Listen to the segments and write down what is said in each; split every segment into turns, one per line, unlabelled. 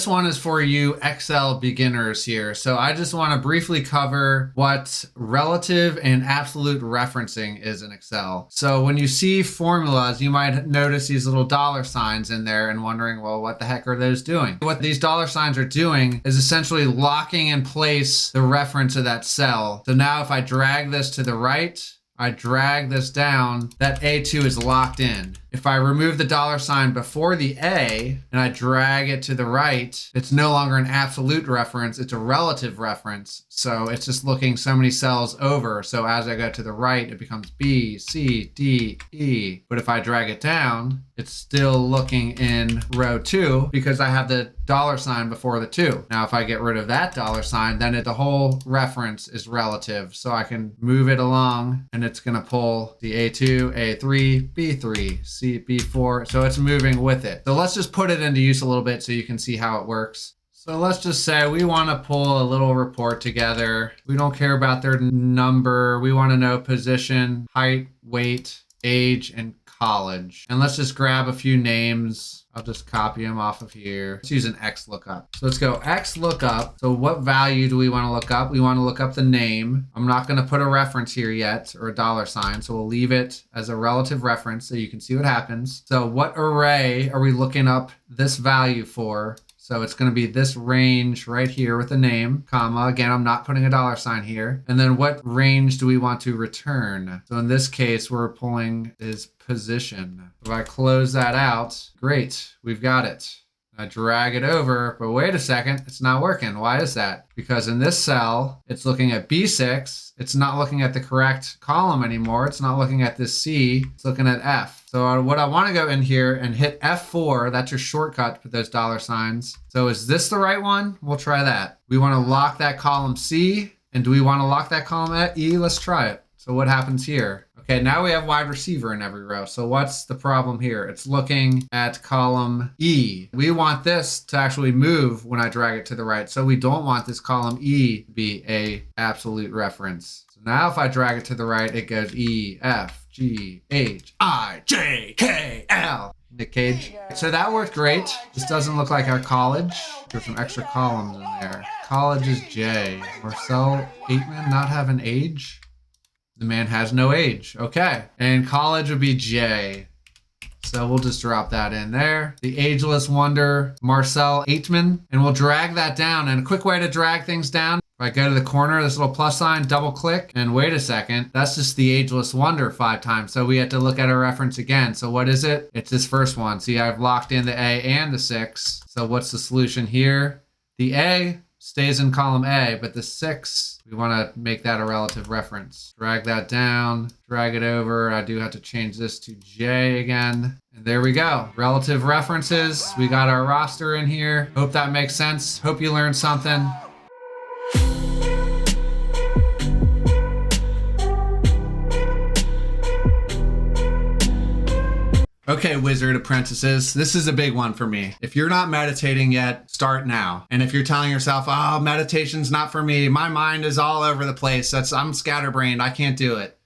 this one is for you Excel beginners here. So I just want to briefly cover what relative and absolute referencing is in Excel. So when you see formulas, you might notice these little dollar signs in there and wondering, well, what the heck are those doing? What these dollar signs are doing is essentially locking in place the reference of that cell. So now if I drag this to the right, I drag this down, that A2 is locked in. If I remove the dollar sign before the A and I drag it to the right, it's no longer an absolute reference, it's a relative reference. So it's just looking so many cells over. So as I go to the right, it becomes B, C, D, E. But if I drag it down, it's still looking in row 2 because I have the dollar sign before the 2. Now, if I get rid of that dollar sign, then the whole reference is relative. So I can move it along and it's gonna pull the A2, A3, B3, C, B4. So it's moving with it. So let's just put it into use a little bit so you can see how it works. So let's just say we want to pull a little report together. We don't care about their number. We want to know position, height, weight, age, and college. And let's just grab a few names. I'll just copy them off of here. Let's use an X lookup. So let's go X lookup. So what value do we want to look up? We want to look up the name. I'm not going to put a reference here yet or a dollar sign. So we'll leave it as a relative reference so you can see what happens. So what array are we looking up this value for? So it's going to be this range right here with the name, comma. Again, I'm not putting a dollar sign here. And then what range do we want to return? So in this case, we're pulling is position. If I close that out, great, we've got it. I drag it over, but wait a second, it's not working. Why is that? Because in this cell, it's looking at B6. It's not looking at the correct column anymore. It's not looking at this C. It's looking at F. So what I want to go in here and hit F4, that's your shortcut for those dollar signs. So is this the right one? We'll try that. We want to lock that column C. And do we want to lock that column at E? Let's try it. So what happens here? Okay, now we have wide receiver in every row. So what's the problem here? It's looking at column E. We want this to actually move when I drag it to the right. So we don't want this column E to be a absolute reference. So now if I drag it to the right, it goes E, F, G, H, I, J, K, L. Nick Cage. So that worked great. This doesn't look like our college. There's some extra columns in there. College is J. Marcel Aitman not have an age? The man has no age. Okay. And college would be J. So we'll just drop that in there. The ageless wonder, Marcel Aitman. And we'll drag that down. And a quick way to drag things down, if I go to the corner, this little plus sign, double click, and wait a second, that's just the ageless wonder 5 times. So we have to look at our reference again. So what is it? It's this first one. See, I've locked in the A and the 6. So what's the solution here? The A stays in column A, but the 6, we want to make that a relative reference. Drag that down, drag it over. I do have to change this to J again. And there we go. Relative references. We got our roster in here. Hope that makes sense. Hope you learned something. Okay, Wizard Apprentices, this is a big one for me. If you're not meditating yet, start now. And if you're telling yourself, oh, meditation's not for me, my mind is all over the place, I'm scatterbrained, I can't do it.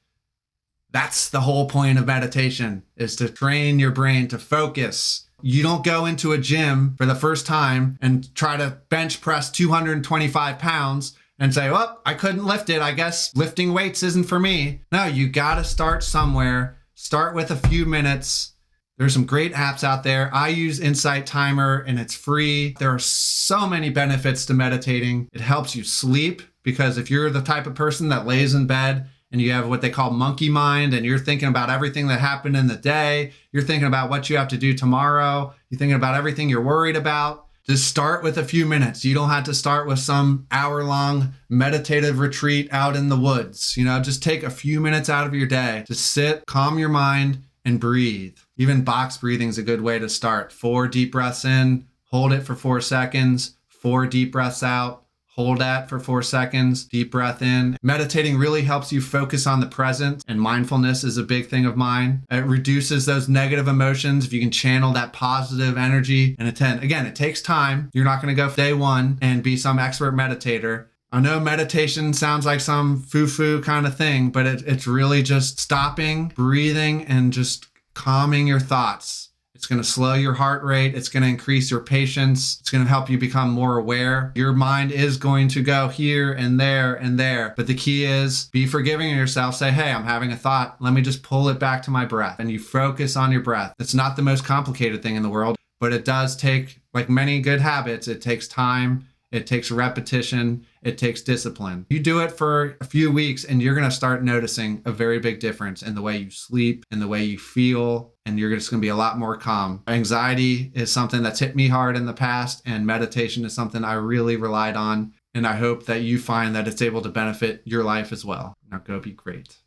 That's the whole point of meditation, is to train your brain to focus. You don't go into a gym for the first time and try to bench press 225 pounds and say, well, I couldn't lift it, I guess lifting weights isn't for me. No, you gotta start somewhere. Start with a few minutes. There's some great apps out there. I use Insight Timer and it's free. There are so many benefits to meditating. It helps you sleep because if you're the type of person that lays in bed and you have what they call monkey mind and you're thinking about everything that happened in the day, you're thinking about what you have to do tomorrow, you're thinking about everything you're worried about, just start with a few minutes. You don't have to start with some hour-long meditative retreat out in the woods. Just take a few minutes out of your day. Just sit, calm your mind, and breathe. Even box breathing is a good way to start. 4 deep breaths in, hold it for 4 seconds, 4 deep breaths out, hold that for 4 seconds, deep breath in. Meditating really helps you focus on the present, and mindfulness is a big thing of mine. It reduces those negative emotions if you can channel that positive energy and attend. Again, it takes time. You're not going to go day one and be some expert meditator. I know meditation sounds like some foo-foo kind of thing, but it's really just stopping, breathing, and just calming your thoughts. It's It's going to slow your heart rate. It's going to increase your patience. It's going to help you become more aware. Your mind is going to go here and there and there. But the key is be forgiving of yourself. Say, hey, I'm having a thought. Let me just pull it back to my breath. And you focus on your breath. It's not the most complicated thing in the world, but it does take, like many good habits, it takes time. It takes repetition. It takes discipline. You do it for a few weeks and you're going to start noticing a very big difference in the way you sleep, in the way you feel, and you're just going to be a lot more calm. Anxiety is something that's hit me hard in the past, and meditation is something I really relied on. And I hope that you find that it's able to benefit your life as well. Now go be great.